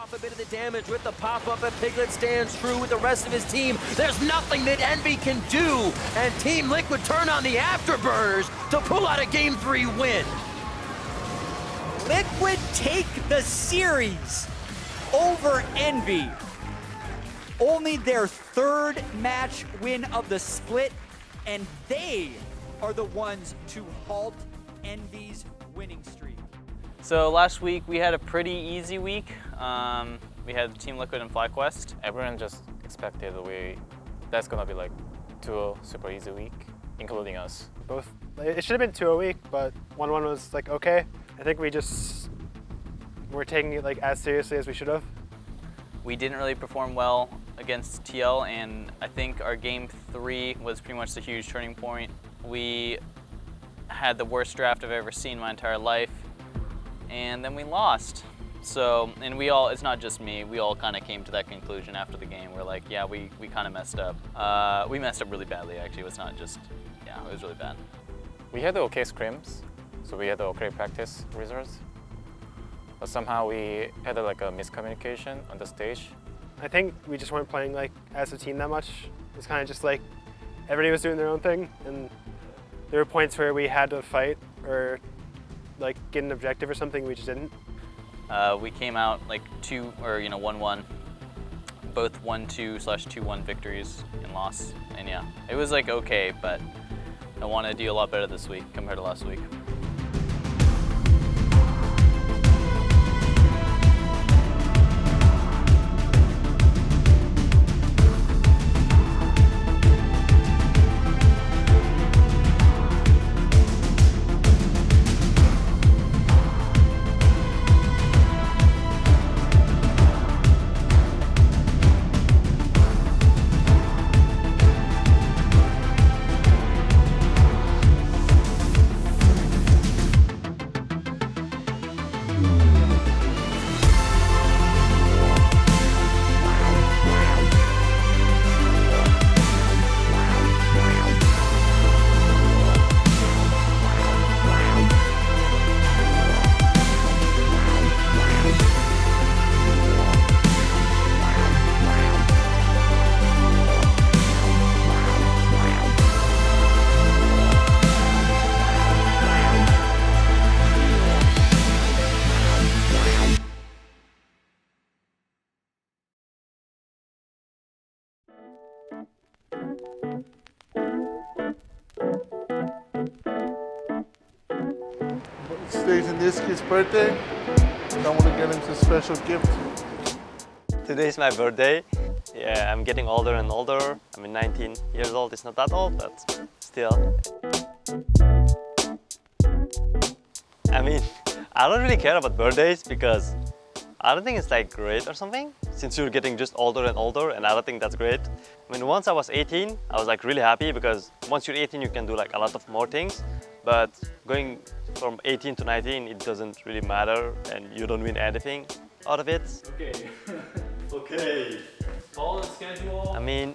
off a bit of the damage with the pop-up, and Piglet stands true with the rest of his team. There's nothing that EnVy can do, and Team Liquid turn on the afterburners to pull out a Game 3 win. Liquid take the series over EnVy. Only their third match win of the split, and they are the ones to halt EnVy's winning streak. So last week we had a pretty easy week. We had Team Liquid and FlyQuest. Everyone just expected that's gonna be like 2-0 super easy week, including us. Both, it should have been 2 a week, but 1-1 was like okay. I think we just were taking it like as seriously as we should have. We didn't really perform well against TL, and I think our Game 3 was pretty much the huge turning point. We had the worst draft I've ever seen in my entire life, and then we lost. So, and we all, it's not just me, we all kind of came to that conclusion after the game. We're like, yeah, we kind of messed up. We messed up really badly, actually. It was not just, yeah, it was really bad. We had okay scrims, so we had okay practice results. But somehow we had like a miscommunication on the stage. I think we just weren't playing like as a team that much. It was kind of just like everybody was doing their own thing, and there were points where we had to fight or like get an objective or something. We just didn't. We came out like 1-1, both 1-2/2-1 victories and loss, and yeah, it was like okay, but I want to do a lot better this week compared to last week. Today's this kid's birthday. I want to get him a special gift. Today's my birthday. Yeah, I'm getting older and older. I'm 19 years old. It's not that old, but still. I mean, I don't really care about birthdays because I don't think it's like great or something, since you're getting just older and older, and I don't think that's great. I mean, once I was 18, I was like really happy because once you're 18, you can do like a lot of more things. But going from 18 to 19, it doesn't really matter, and you don't win anything out of it. Okay. Okay. Follow the schedule. I mean,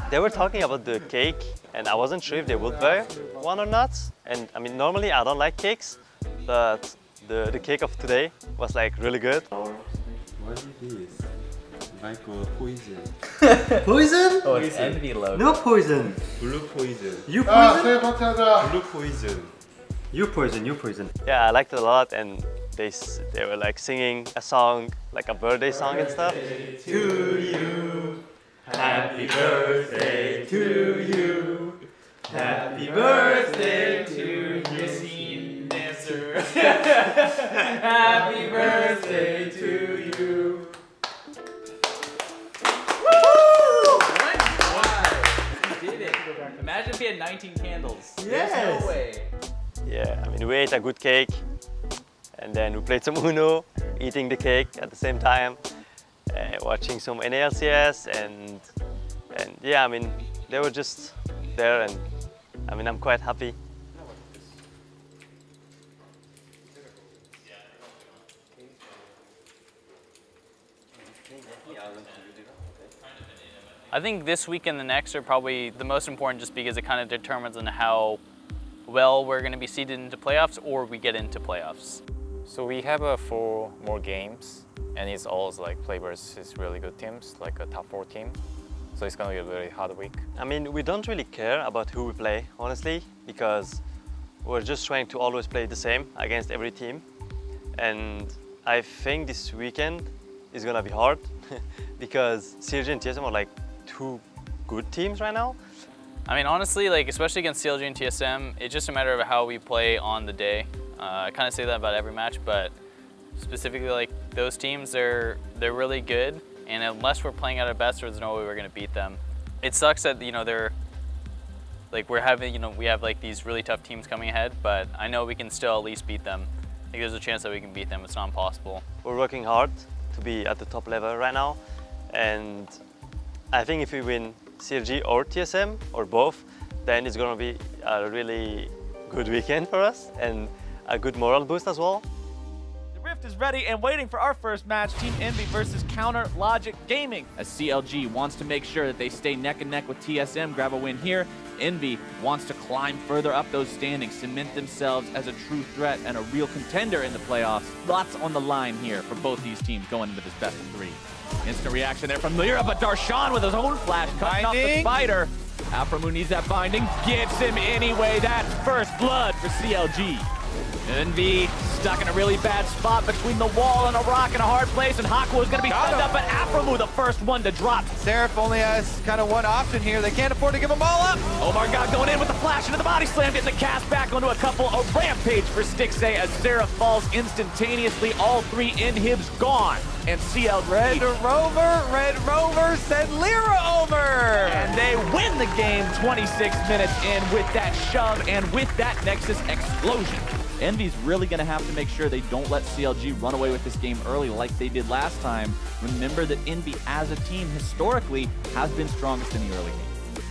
they were talking about the cake, and I wasn't sure if they would buy one or not. And I mean, normally I don't like cakes, but the cake of today was like really good. What is this? Like poison. Poison? Oh, it's EnVy logo. No poison. Blue poison. You poison? Blue poison. You poison. You poison. Yeah, I liked it a lot, and they were like singing a song, like a birthday song and stuff. To you, happy birthday to you, happy birthday to you. Happy birthday to you. Imagine if we had 19 candles. Yes. There's no way. Yeah, I mean, we ate a good cake, and then we played some Uno, eating the cake at the same time, watching some NALCS, and yeah, I mean, they were just there, and I mean, I'm quite happy. I think this week and the next are probably the most important just because it kind of determines on how well we're going to be seeded into playoffs or we get into playoffs. So we have 4 more games and it's always like play versus really good teams, like a top 4 team. So it's gonna be a very hard week. I mean, we don't really care about who we play, honestly, because we're just trying to always play the same against every team. And I think this weekend is gonna be hard because CLG and TSM are like 2 good teams right now. I mean, honestly, like especially against CLG and TSM, it's just a matter of how we play on the day. I kind of say that about every match, but specifically like those teams, they're really good. And unless we're playing at our best, there's no way we're gonna beat them. It sucks that, you know, they're like we have like these really tough teams coming ahead, but I know we can still at least beat them. I think there's a chance that we can beat them. It's not impossible. We're working hard to be at the top level right now, and I think if we win CLG or TSM or both, then it's gonna be a really good weekend for us and a good moral boost as well. Rift is ready and waiting for our first match, Team EnVy versus Counter Logic Gaming. As CLG wants to make sure that they stay neck and neck with TSM, grab a win here. EnVy wants to climb further up those standings, cement themselves as a true threat and a real contender in the playoffs. Lots on the line here for both these teams going into this best of 3. Instant reaction there from Lyra, but Darshan with his own flash, cutting off the spider. Aframu needs that binding, gets him anyway. That's first blood for CLG. EnVy stuck in a really bad spot between the wall and a rock in a hard place, and Hakuo is going to be stunned up, but Aframu the first one to drop. Seraph only has kind of one option here. They can't afford to give them all up. Oh my god, going in with the flash into the body slam, getting the cast back onto a couple. A rampage for Stixxay as Seraph falls instantaneously. All 3 inhibs gone. And CL Red Rover sent Lyra over. And they win the game 26 minutes in with that shove and with that Nexus explosion. EnVy's really going to have to make sure they don't let CLG run away with this game early like they did last time. Remember that EnVy as a team historically has been strongest in the early game.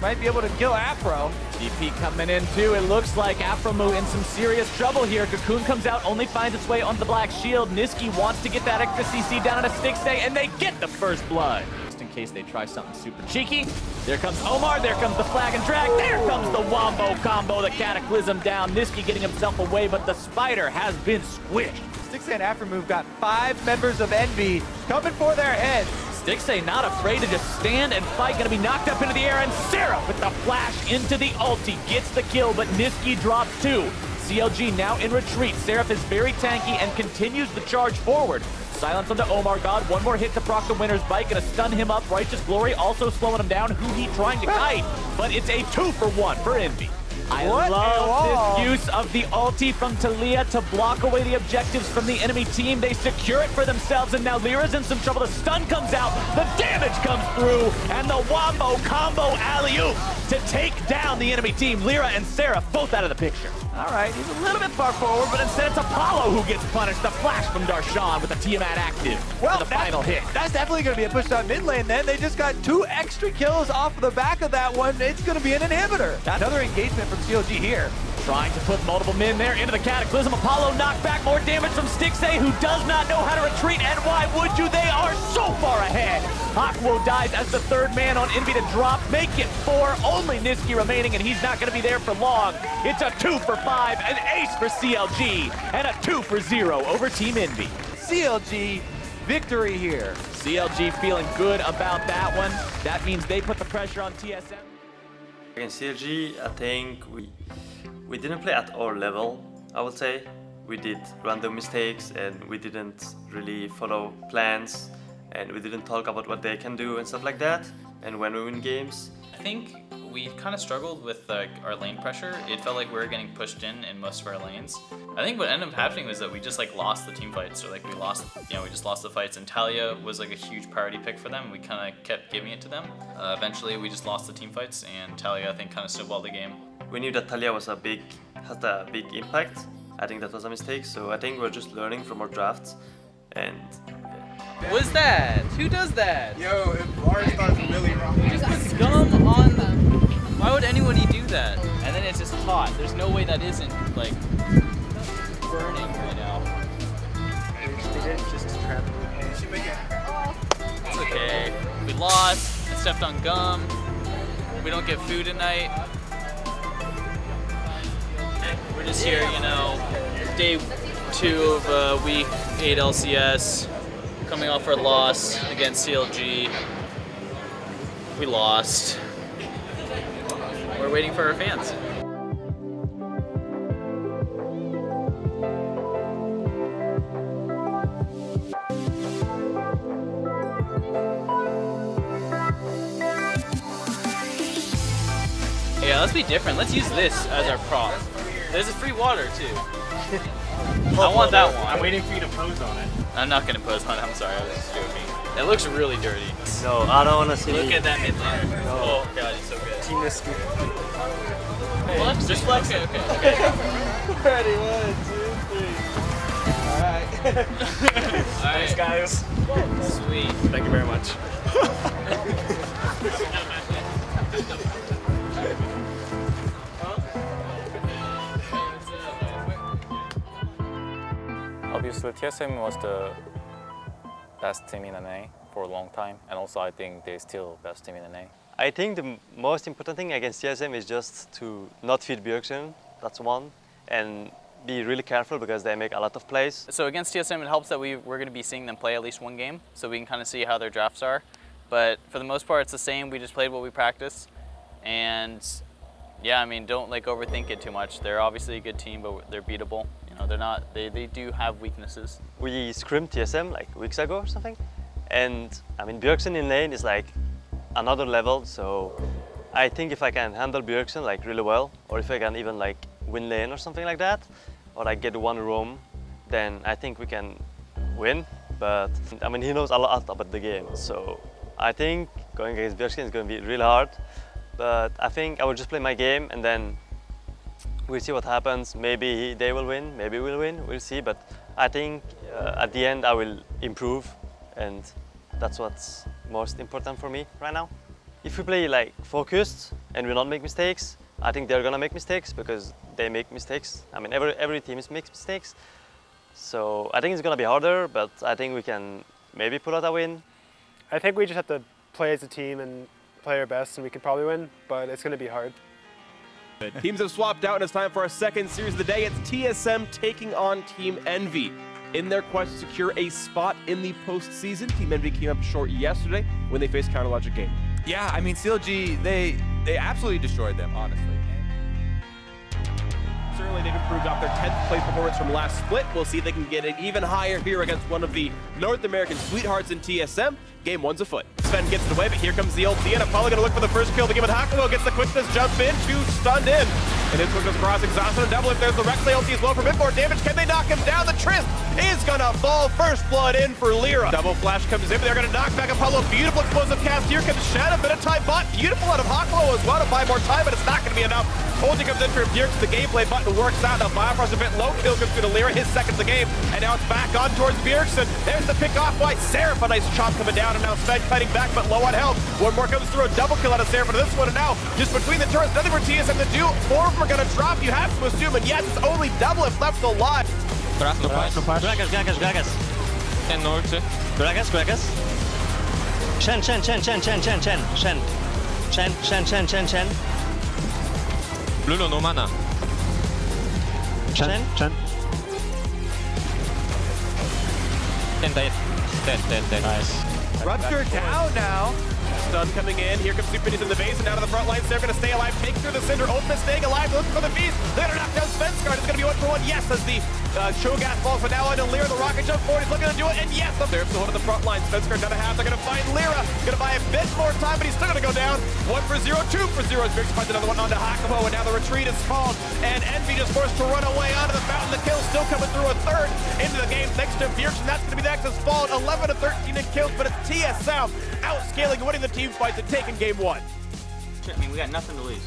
Might be able to kill Afro. TP coming in too. It looks like Aframu in some serious trouble here. Cocoon comes out, only finds its way onto the black shield. Niski wants to get that extra CC down on a Stixxay, and they get the first blood. Just in case they try something super cheeky. There comes Omar, there comes the flag and drag, there comes the wombo combo, the cataclysm down. Niski getting himself away, but the spider has been squished. Stixxay and Aframu got 5 members of EnVy coming for their heads. Stixxay not afraid to just stand and fight, gonna be knocked up into the air, and Seraph with the flash into the ulti gets the kill, but Niski drops 2. CLG now in retreat. Seraph is very tanky and continues the charge forward. Silence onto Omar God, one more hit to proc the winner's bike, gonna stun him up. Righteous Glory also slowing him down. Huhi trying to kite, but it's a 2-for-1 for EnVy. I love this use of the ulti from Talia to block away the objectives from the enemy team. They secure it for themselves, and now Lyra's in some trouble. The stun comes out, the damage comes through, and the wombo combo alley-oop to take down the enemy team. Lyra and Seraph both out of the picture. All right, he's a little bit far forward, but instead it's Apollo who gets punished. The flash from Darshan with the Tiamat active for the final hit. That's definitely going to be a push down mid lane then. They just got 2 extra kills off of the back of that one. It's going to be an inhibitor. Another engagement from CLG here. Trying to put multiple men there into the cataclysm. Apollo knocked back, more damage from Stixxay, who does not know how to retreat, and why would you? They are so far ahead. Hakuo dies as the 3rd man on EnVy to drop, make it 4, only Niski remaining, and he's not going to be there for long. It's a 2-for-5, an ace for CLG, and a 2-for-0 over Team EnVy. CLG victory here. CLG feeling good about that one. That means they put the pressure on TSM. Against CLG, I think we didn't play at our level, I would say. We did random mistakes and we didn't really follow plans and we didn't talk about what they can do and stuff like that. And when we win games, I think we kind of struggled with our lane pressure. It felt like we were getting pushed in most of our lanes. I think what ended up happening was that we just like lost the team fights, or like we lost, we just lost the fights. And Talia was like a huge priority pick for them. We kind of kept giving it to them. Eventually, we just lost the team fights, and Talia I think kind of snowballed the game. We knew that Talia has a big impact. I think that was a mistake. So I think we're just learning from our drafts, and. What's that? Who does that? Yo, if bar starts really wrong. Just put scum on them. Why would anyone do that? And then it's just hot. There's no way that isn't like burning right now. Just to trap. It's okay. We lost. I stepped on gum. We don't get food tonight. We're just here, day 2 of week 8 LCS. coming off our loss against CLG. We lost. We're waiting for our fans. Yeah, let's be different. Let's use this as our prop. There's a free water too. I want that one. I'm waiting for you to pose on it. I'm not gonna pose on it. I'm sorry, I was just joking. It looks really dirty. No, I don't want to see. Look at that mid laner. No. Oh god, he's so good. Team Nisky. Flex? Just flex it. Okay. Ready, 1, 2, 3. All right. Thanks, guys. Sweet. Thank you very much. Obviously, TSM was the best team in NA for a long time, and also I think they're still best team in NA. I think the most important thing against TSM is just to not feed Bjergsen, that's one, and be really careful because they make a lot of plays. So against TSM, it helps that we're going to be seeing them play at least one game, so we can kind of see how their drafts are. But for the most part, it's the same. We just played what we practiced, and yeah, I mean, don't like overthink it too much. They're obviously a good team, but they're beatable. You know, they're not. They do have weaknesses. We scrimmed TSM like weeks ago or something, and I mean, Bjergsen in lane is like another level. So I think if I can handle Bjergsen like really well, or if I can even like win lane or something like that, or like get one roam, then I think we can win. But I mean, he knows a lot about the game, so I think going against Bjergsen is going to be really hard. But I think I will just play my game and then we'll see what happens. Maybe they will win, maybe we'll win, we'll see. But I think at the end I will improve, and that's what's most important for me right now. If we play like focused and we not make mistakes, I think they're gonna make mistakes because they make mistakes. I mean, every team makes mistakes. So I think it's gonna be harder, but I think we can maybe pull out a win. I think we just have to play as a team and play our best, and we can probably win, but it's going to be hard. Teams have swapped out, and it's time for our second series of the day. It's TSM taking on Team EnVy. In their quest to secure a spot in the postseason, Team EnVy came up short yesterday when they faced Counterlogic Game. Yeah, I mean, CLG, they absolutely destroyed them, honestly. Certainly they've improved off their 10th place performance from last split. We'll see if they can get it even higher here against one of the North American sweethearts in TSM. Game one's afoot. Sven gets it away, but here comes the LT, and Apollo gonna look for the first kill to give it. Hakuo gets the quickness jump in, 2 stunned in. And this one goes across, exhausted and double. If there's the Rex LT as well for a bit more damage, can they knock him down? The Trist is gonna fall. First blood in for Lyra. Double flash comes in, but they're gonna knock back Apollo. Beautiful explosive cast. Here comes Shed, a bit of time bot. Beautiful out of Hakuo as well to buy more time, but it's not gonna be enough. Ulti comes in for Bjergsen. The gameplay button works out. Now Biofrost a bit low. Kill comes through to Lyra, his second of the game. And now it's back on towards Bjergsen. There's the pick off by Seraph. A nice chop coming down, and now Sven fighting back, but low on health. One more comes through, a double kill out of Seraph to this one, and now just between the turrets, nothing for TSM to do. 4 of them are gonna drop. You have to assume, and yes, it's only double if left alive. Gragas. And Norte. Gragas. Shen. Lulo no mana. Shen. Dead. Nice. Rupture down now. Stun coming in. Here comes Supinius in the base and down to the front lines. They're going to stay alive. Take through the Cinder. Ultimate staying alive. Looking for the beast. They're going to knock down Svenskard. It's going to be 1-for-1. Yes, as the Cho'Gath falls, but now on to Lyra. The rocket jump forward. He's looking to do it. And yes, up there. So one of the front lines. Svenskard down a half. They're going to find Lyra. Going to buy a bit more time, but he's still going to go down. 1-for-0. 2-for-0. As Bjergsen finds another one onto Hakuo. And now the retreat is called. And EnVy just forced to run away onto the fountain. The kill still coming through, a third into the game next to Bjergsen. That's going to be the next Fallen. 11-13 in kills, but it's TSM outscaling, winning the team fights and taking game one. I mean, we got nothing to lose.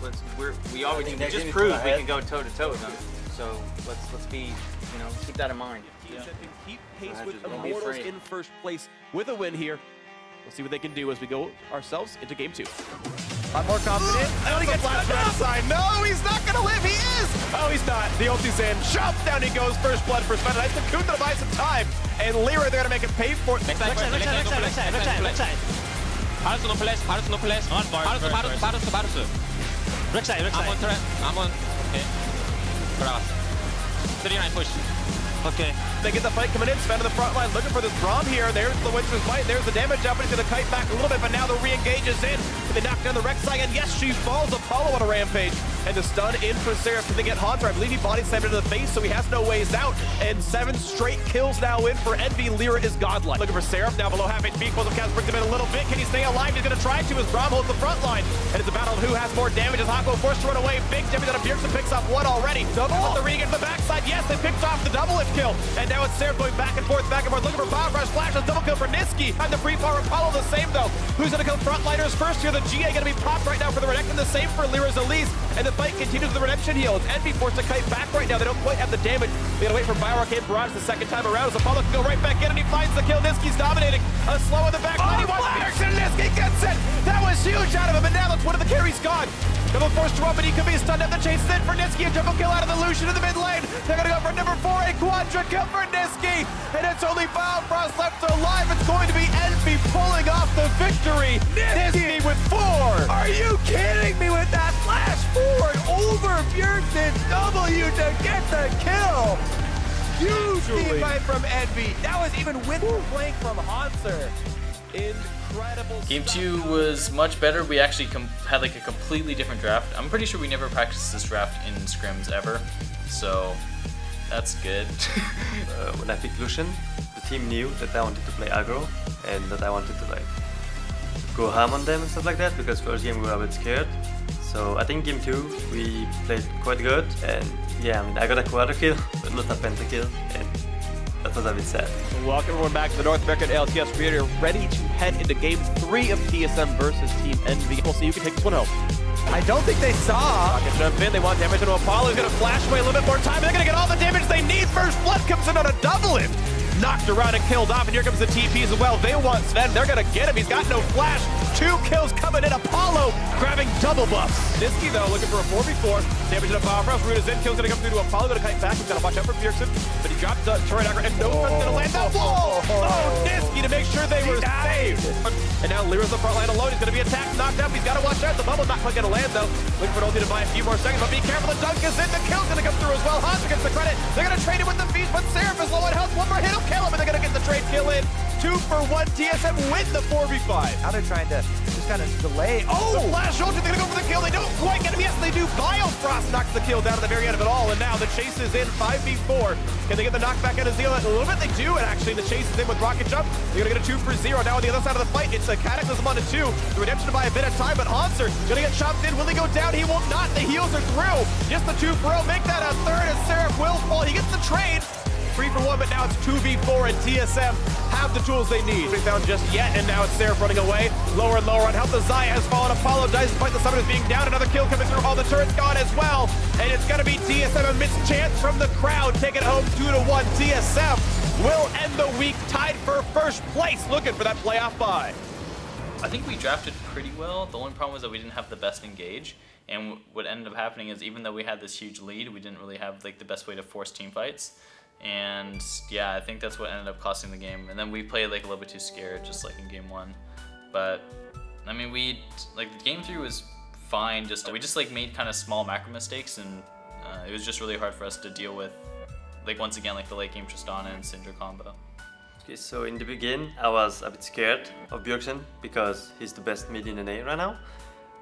We just proved we can go toe to toe with them. So let's be, keep that in mind. Teams that can keep pace with Immortals in first place with a win here. We'll see what they can do as we go ourselves into game 2. I'm more confident. Oh, he gets flash right side. No, he's not going to live. He is. Oh, he's not. The ulti's in. Chop down he goes. First blood for Sven. Nice to Kuta to buy some time. And Lyra, they're going to make him pay for it. Backside. Barusu no flash. On bar. Barusu. Backside. I'm on. Okay. Bravo. 39 push. Okay. They get the fight coming in. Sven to the front line looking for this Braum here. There's the Winter's Bite. There's the damage up. He's going to kite back a little bit, but now the re-engage is in. They knock down the Rek'Sai, and yes, she falls. Apollo on a rampage. And the stun in for Seraph. Can they get Haunter? I believe he body slammed into the face, so he has no ways out. And 7 straight kills now in for EnVy. Lyra is godlike. Looking for Seraph, now below half HP. Quasicast brings him in a little bit. Can he stay alive? He's going to try to as Braum holds the front line. And it's a battle of who has more damage as Hako forced to run away. Big damage out of Bjergsen picks up 1 already. Double the re-engage the backside. Yes, they picked off the double lift kill. And now it's Seraph going back and forth, looking for Biofrost flashes. Double kill for Niski. And the free power Apollo the same though. Who's going to kill frontliners first here? The GA going to be popped right now for the Renekton. The same for Lyra's Elise. And the fight continues with the redemption heal. It's EnVy forced to kite back right now. They don't quite have the damage. They gotta wait for Bioarcane Barrage the second time around. As Apollo can go right back in and he finds the kill. Niski's dominating. A slow in the back line. He wants Bjergsen. Niski gets it. That was huge out of him. And now that's one of the carries gone. Double forced to run, but he could be stunned up. The chase is in for Niski. A triple kill out of the Lucian in the mid lane. They're gonna go for number 4. A quadra kill for Niski. And it's only Biofrost left alive. It's going to be EnVy pulling off the victory. Niski with 4. Are you kidding me with that flash forward over Bjergsen W to get the kill? Huge team fight from EnVy. That was even with the flank from Hanser. Incredible. Game 2 was much better. We actually had like a completely different draft. I'm pretty sure we never practiced this draft in scrims ever, so that's good. When I picked Lucian, the team knew that I wanted to play aggro and that I wanted to like go ham on them and stuff like that, because first game we were a bit scared. So I think game 2 we played quite good, and yeah, I mean I got a quadra kill but not a pentakill, and that was a bit sad. Welcome everyone back to the North American LCS Creator, ready to head into game 3 of TSM versus Team EnVy. We'll see who can take this one home. I don't think they saw. Rocket jump in, they want damage into Apollo. He's gonna flash away a little bit more time. They're gonna get all the damage they need. First Blood comes in on a double lift. Knocked around and killed off, and here comes the TPs as well. They want Sven, they're gonna get him. He's got no flash. 2 kills coming in. Apollo grabbing double buffs. Niski though looking for a 4v4. Damage into Biofrost. Root is in. Kill's gonna come through to Apollo. Gonna kite back. He's gotta watch out for Bjergsen. But he dropped the turret aggro, and no one's gonna land that wall. Oh, Niski to make sure they were saved. And now Lyra's the front line alone. He's gonna be attacked, knocked up. He's gotta watch out. The bubble's not quite gonna land though. Looking for an ulti to buy a few more seconds, but be careful. The dunk is in. The kill's gonna come through as well. Hanser gets the credit. They're gonna trade it with the feast, but Seraph is low on health. One more hit, he'll kill him, and they're gonna get the trade kill in. 2 for 1. TSM win the 4v5. Now they're trying to just kind of delay. Oh! The flash ulti, they're gonna go for the kill. They don't quite get him. Yes, they do. Biofrost knocks the kill down at the very end of it all, and now the chase is in. 5v4. Can they get the knockback out of Zeal? A little bit they do, and actually the chase is in with Rocket Jump. They're gonna get a 2 for 0. Now on the other side of the fight, it's a Cataclysm on a 2. The redemption to buy a bit of time, but Hanser gonna get chopped in. Will he go down? He will not. The heals are through. Just the 2 for 0. Make that a 3rd, and Seraph will fall. He gets the trade. 3 for 1, but now it's 2v4, and TSM have the tools they need. They found just yet, and now it's Seraph running away. Lower and lower on health. The Zaya has fallen. Apollo dies despite the summoners being down. Another kill coming through. All the turrets gone as well. And it's going to be TSM. A missed chance from the crowd. Take it home 2-1. TSM will end the week tied for first place, looking for that playoff bye. I think we drafted pretty well. The only problem was that we didn't have the best engage. And what ended up happening is even though we had this huge lead, we didn't really have like the best way to force team fights. And yeah, I think that's what ended up costing the game. And then we played like a little bit too scared, just like in game 1. But I mean, game 3 was fine. We just like made kind of small macro mistakes, and it was just really hard for us to deal with. Like once again, like the late game Tristana and Syndra combo. Okay, so in the beginning, I was a bit scared of Bjergsen because he's the best mid in NA right now,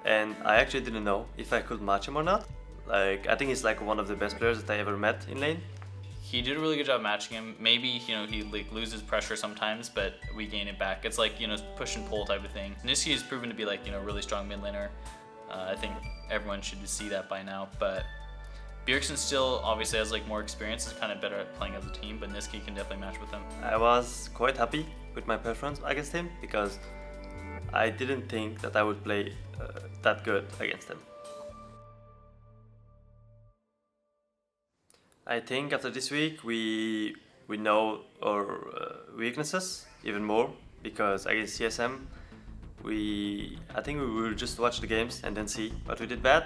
and I actually didn't know if I could match him or not. Like I think he's like one of the best players that I ever met in lane. He did a really good job matching him. Maybe, you know, he like loses pressure sometimes, but we gain it back. It's like, you know, push and pull type of thing. Niski has proven to be like, you know, really strong mid laner. I think everyone should see that by now, but Bjergsen still obviously has like more experience, is kind of better at playing as a team, but Niski can definitely match with him. I was quite happy with my performance against him because I didn't think that I would play that good against him. I think after this week we know our weaknesses even more, because against CSM I think we will just watch the games and then see what we did bad,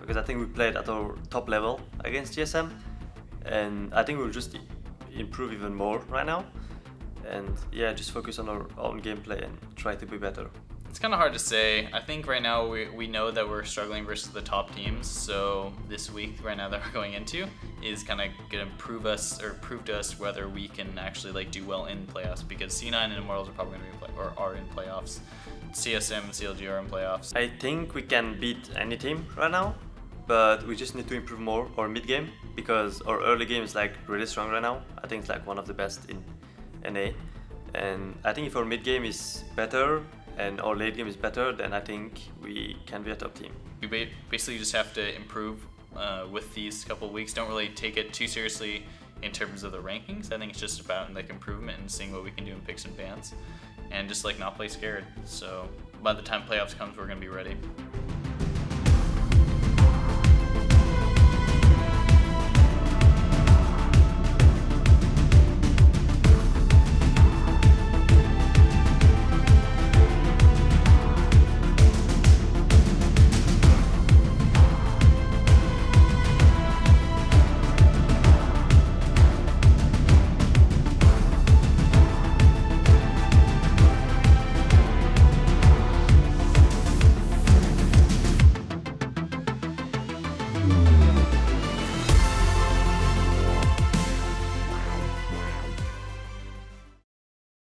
because I think we played at our top level against GSM, and I think we'll just improve even more right now, and yeah, just focus on our own gameplay and try to be better. It's kind of hard to say. I think right now we know that we're struggling versus the top teams, so this week right now that we're going into is kind of going to prove to us whether we can actually like do well in playoffs, because C9 and Immortals are probably going to be are in playoffs. CSM and CLG are in playoffs. I think we can beat any team right now, but we just need to improve more our mid game, because our early game is like really strong right now. I think it's like one of the best in NA, and I think if our mid game is better and our late game is better, then I think we can be a top team. We basically just have to improve with these couple of weeks. Don't really take it too seriously in terms of the rankings. I think it's just about like improvement and seeing what we can do in picks and bans, and just like not play scared. So by the time playoffs comes, we're gonna be ready.